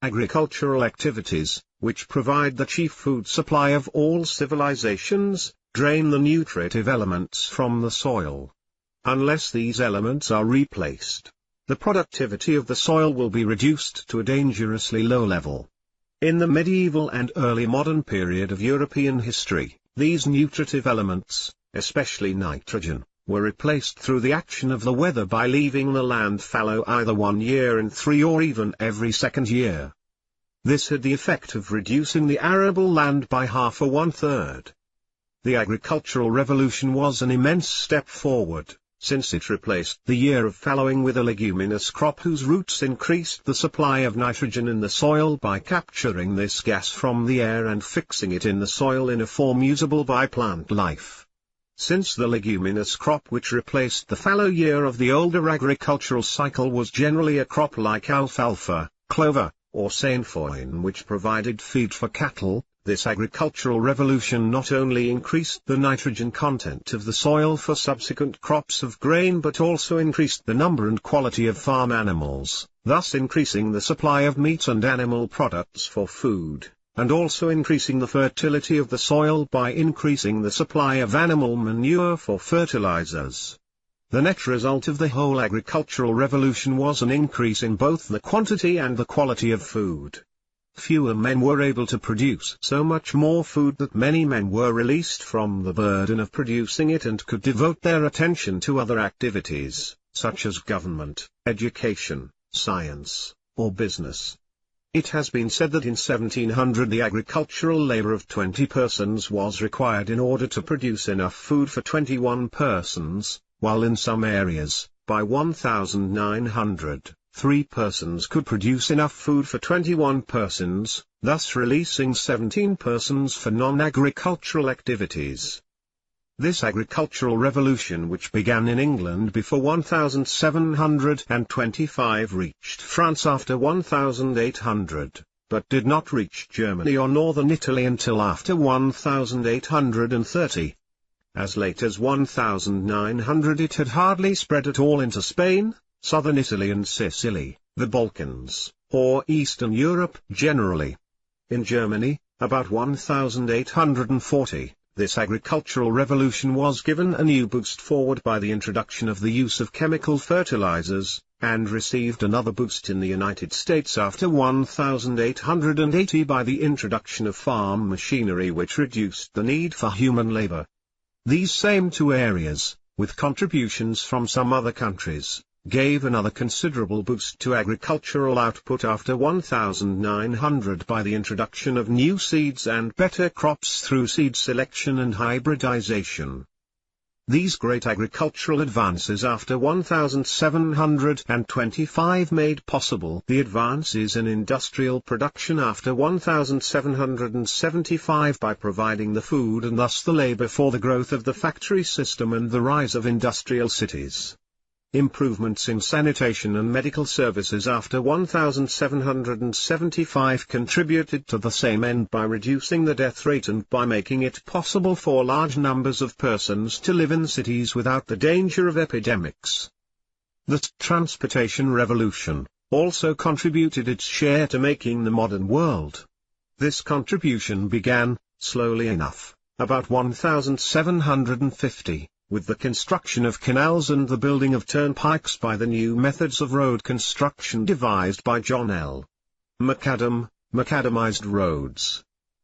Agricultural activities, which provide the chief food supply of all civilizations, drain the nutritive elements from the soil. Unless these elements are replaced, the productivity of the soil will be reduced to a dangerously low level. In the medieval and early modern period of European history, these nutritive elements, especially nitrogen, were replaced through the action of the weather by leaving the land fallow either 1 year in 3 or even every second year. This had the effect of reducing the arable land by half or 1/3. The agricultural revolution was an immense step forward, since it replaced the year of fallowing with a leguminous crop whose roots increased the supply of nitrogen in the soil by capturing this gas from the air and fixing it in the soil in a form usable by plant life. Since the leguminous crop which replaced the fallow year of the older agricultural cycle was generally a crop like alfalfa, clover, or sainfoin which provided feed for cattle, this agricultural revolution not only increased the nitrogen content of the soil for subsequent crops of grain but also increased the number and quality of farm animals, thus increasing the supply of meat and animal products for food, and also increasing the fertility of the soil by increasing the supply of animal manure for fertilizers. The net result of the whole agricultural revolution was an increase in both the quantity and the quality of food. Fewer men were able to produce so much more food that many men were released from the burden of producing it and could devote their attention to other activities, such as government, education, science, or business. It has been said that in 1700 the agricultural labor of 20 persons was required in order to produce enough food for 21 persons, while in some areas, by 1900, 3 persons could produce enough food for 21 persons, thus releasing 17 persons for non-agricultural activities. This agricultural revolution, which began in England before 1725, reached France after 1800, but did not reach Germany or northern Italy until after 1830. As late as 1900 it had hardly spread at all into Spain, southern Italy and Sicily, the Balkans, or Eastern Europe generally. In Germany, about 1840, this agricultural revolution was given a new boost forward by the introduction of the use of chemical fertilizers, and received another boost in the United States after 1880 by the introduction of farm machinery which reduced the need for human labor. These same 2 areas, with contributions from some other countries, gave another considerable boost to agricultural output after 1900 by the introduction of new seeds and better crops through seed selection and hybridization. These great agricultural advances after 1725 made possible the advances in industrial production after 1775 by providing the food and thus the labor for the growth of the factory system and the rise of industrial cities. Improvements in sanitation and medical services after 1775 contributed to the same end by reducing the death rate and by making it possible for large numbers of persons to live in cities without the danger of epidemics. The transportation revolution also contributed its share to making the modern world. This contribution began, slowly enough, about 1750. With the construction of canals and the building of turnpikes by the new methods of road construction devised by John L. macadamized roads.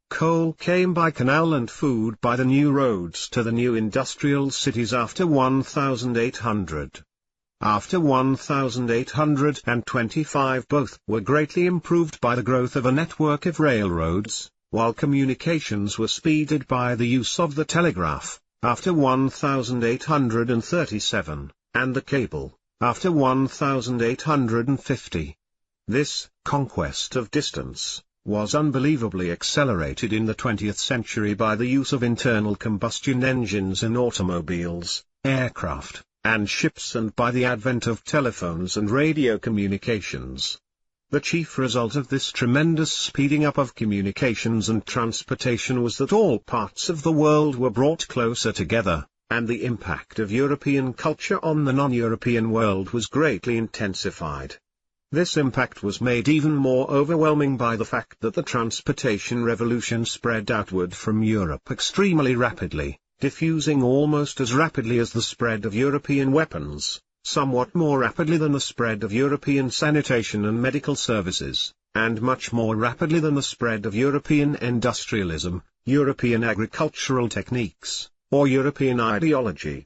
Coal came by canal and food by the new roads to the new industrial cities after 1800. After 1825 both were greatly improved by the growth of a network of railroads, while communications were speeded by the use of the telegraph, after 1837, and the cable, after 1850. This conquest of distance was unbelievably accelerated in the 20th century by the use of internal combustion engines in automobiles, aircraft, and ships, and by the advent of telephones and radio communications. The chief result of this tremendous speeding up of communications and transportation was that all parts of the world were brought closer together, and the impact of European culture on the non-European world was greatly intensified. This impact was made even more overwhelming by the fact that the transportation revolution spread outward from Europe extremely rapidly, diffusing almost as rapidly as the spread of European weapons, somewhat more rapidly than the spread of European sanitation and medical services, and much more rapidly than the spread of European industrialism, European agricultural techniques, or European ideology.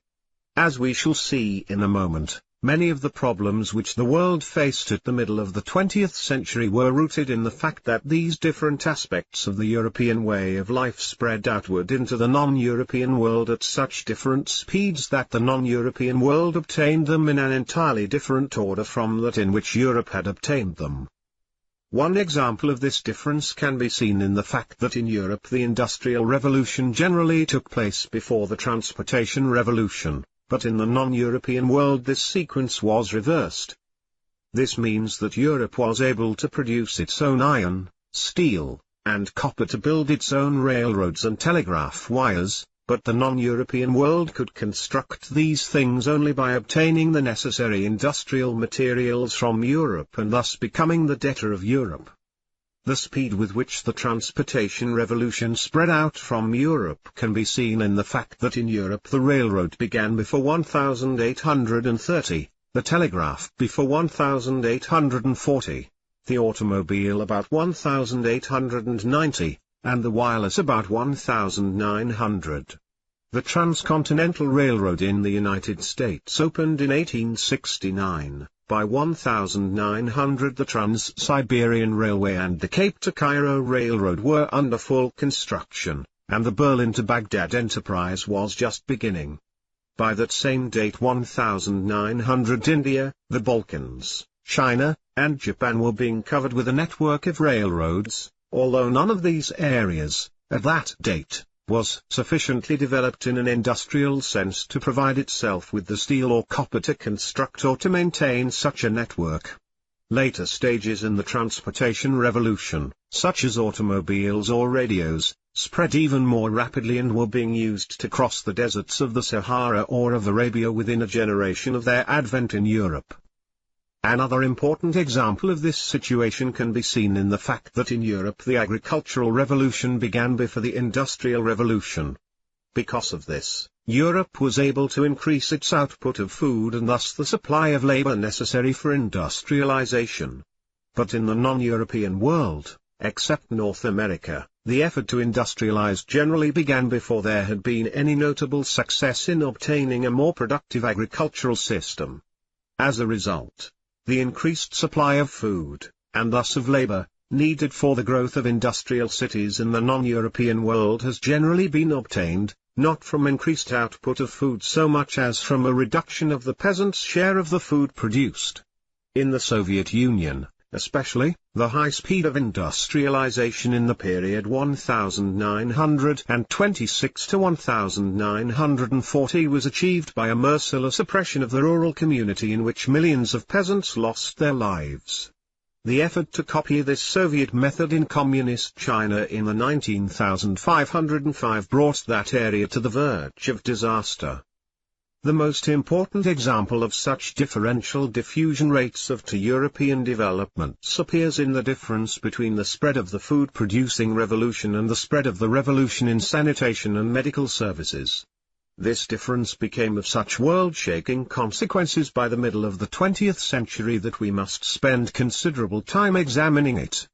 As we shall see in a moment, many of the problems which the world faced at the middle of the 20th century were rooted in the fact that these different aspects of the European way of life spread outward into the non-European world at such different speeds that the non-European world obtained them in an entirely different order from that in which Europe had obtained them. One example of this difference can be seen in the fact that in Europe the Industrial Revolution generally took place before the Transportation Revolution, but in the non-European world this sequence was reversed. This means that Europe was able to produce its own iron, steel, and copper to build its own railroads and telegraph wires, but the non-European world could construct these things only by obtaining the necessary industrial materials from Europe and thus becoming the debtor of Europe. The speed with which the transportation revolution spread out from Europe can be seen in the fact that in Europe the railroad began before 1830, the telegraph before 1840, the automobile about 1890, and the wireless about 1900. The Transcontinental Railroad in the United States opened in 1869. By 1900 the Trans-Siberian Railway and the Cape to Cairo Railroad were under full construction, and the Berlin to Baghdad enterprise was just beginning. By that same date 1900 India, the Balkans, China, and Japan were being covered with a network of railroads, although none of these areas, at that date, was sufficiently developed in an industrial sense to provide itself with the steel or copper to construct or to maintain such a network. Later stages in the transportation revolution, such as automobiles or radios, spread even more rapidly and were being used to cross the deserts of the Sahara or of Arabia within a generation of their advent in Europe. Another important example of this situation can be seen in the fact that in Europe the agricultural revolution began before the industrial revolution. Because of this, Europe was able to increase its output of food and thus the supply of labor necessary for industrialization. But in the non-European world, except North America, the effort to industrialize generally began before there had been any notable success in obtaining a more productive agricultural system. As a result, the increased supply of food, and thus of labor, needed for the growth of industrial cities in the non-European world has generally been obtained, not from increased output of food so much as from a reduction of the peasants' share of the food produced. In the Soviet Union, especially, the high speed of industrialization in the period 1926 to 1940 was achieved by a merciless oppression of the rural community in which millions of peasants lost their lives. The effort to copy this Soviet method in communist China in the 1905 brought that area to the verge of disaster. The most important example of such differential diffusion rates of to European developments appears in the difference between the spread of the food-producing revolution and the spread of the revolution in sanitation and medical services. This difference became of such world-shaking consequences by the middle of the 20th century that we must spend considerable time examining it.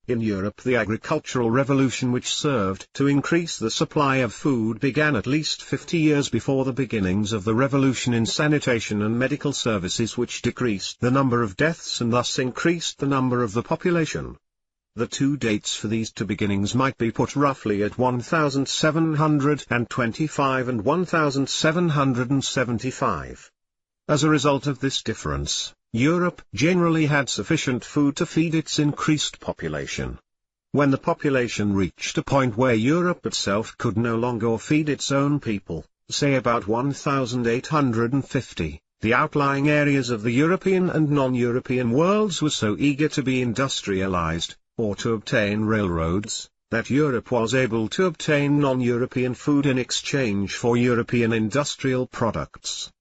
In Europe the agricultural revolution which served to increase the supply of food began at least 50 years before the beginnings of the revolution in sanitation and medical services which decreased the number of deaths and thus increased the number of the population. The two dates for these two beginnings might be put roughly at 1725 and 1775. As a result of this difference, Europe generally had sufficient food to feed its increased population. When the population reached a point where Europe itself could no longer feed its own people, say about 1850, the outlying areas of the European and non-European worlds were so eager to be industrialized, or to obtain railroads, that Europe was able to obtain non-European food in exchange for European industrial products.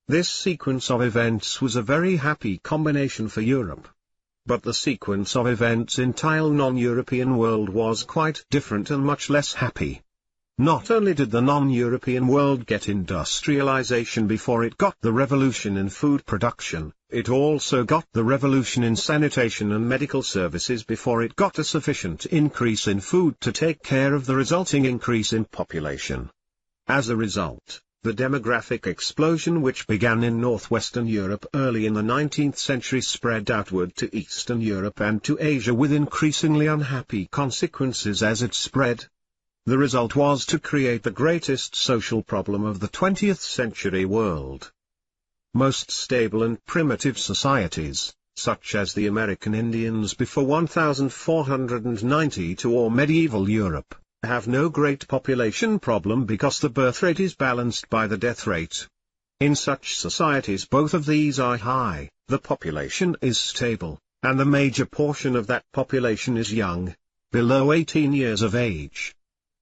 This sequence of events was a very happy combination for Europe, But the sequence of events in entire non-European world was quite different and much less happy. Not only did the non-European world get industrialization before it got the revolution in food production, it also got the revolution in sanitation and medical services before it got a sufficient increase in food to take care of the resulting increase in population. As a result, the demographic explosion which began in northwestern Europe early in the 19th century spread outward to Eastern Europe and to Asia with increasingly unhappy consequences as it spread. The result was to create the greatest social problem of the 20th century world. Most stable and primitive societies, such as the American Indians before 1492 or medieval Europe, have no great population problem because the birth rate is balanced by the death rate. In such societies both of these are high, the population is stable, and the major portion of that population is young, below 18 years of age.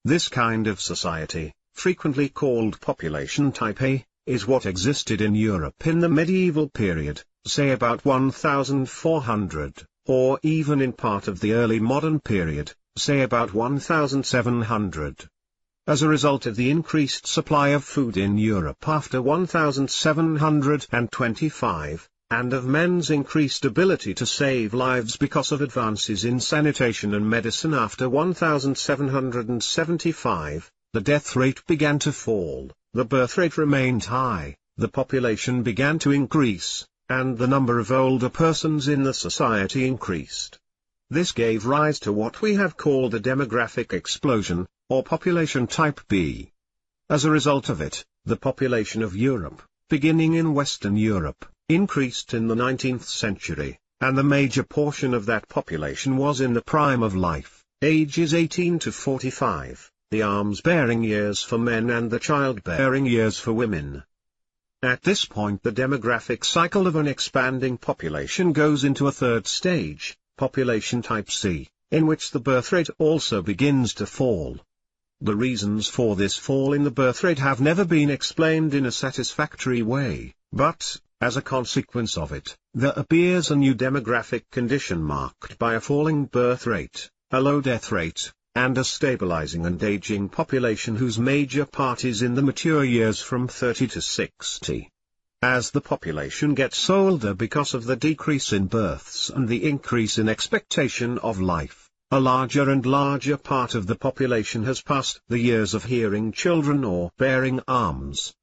This kind of society, frequently called population type A, is what existed in Europe in the medieval period, say about 1400, or even in part of the early modern period, say about 1700. As a result of the increased supply of food in Europe after 1725, and of men's increased ability to save lives because of advances in sanitation and medicine after 1775, the death rate began to fall, the birth rate remained high, the population began to increase, and the number of older persons in the society increased. This gave rise to what we have called a demographic explosion, or population type B. As a result of it, the population of Europe, beginning in Western Europe, increased in the 19th century, and the major portion of that population was in the prime of life, ages 18 to 45, the arms-bearing years for men and the child-bearing years for women. At this point the demographic cycle of an expanding population goes into a third stage, population type C, in which the birth rate also begins to fall. The reasons for this fall in the birth rate have never been explained in a satisfactory way, but, as a consequence of it, there appears a new demographic condition marked by a falling birth rate, a low death rate, and a stabilizing and aging population whose major part is in the mature years from 30 to 60. As the population gets older because of the decrease in births and the increase in expectation of life, a larger and larger part of the population has passed the years of hearing children or bearing arms.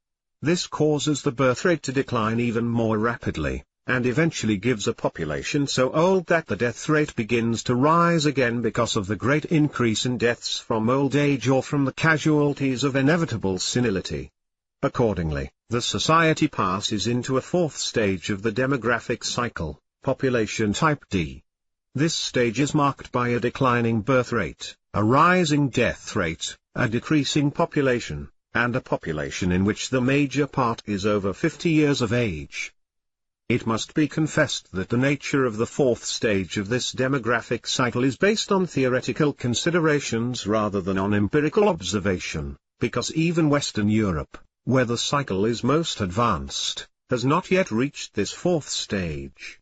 This causes the birth rate to decline even more rapidly, and eventually gives a population so old that the death rate begins to rise again because of the great increase in deaths from old age or from the casualties of inevitable senility. Accordingly, the society passes into a fourth stage of the demographic cycle, population type D. This stage is marked by a declining birth rate, a rising death rate, a decreasing population, and a population in which the major part is over 50 years of age. It must be confessed that the nature of the fourth stage of this demographic cycle is based on theoretical considerations rather than on empirical observation, because even Western Europe, where the cycle is most advanced, has not yet reached this fourth stage.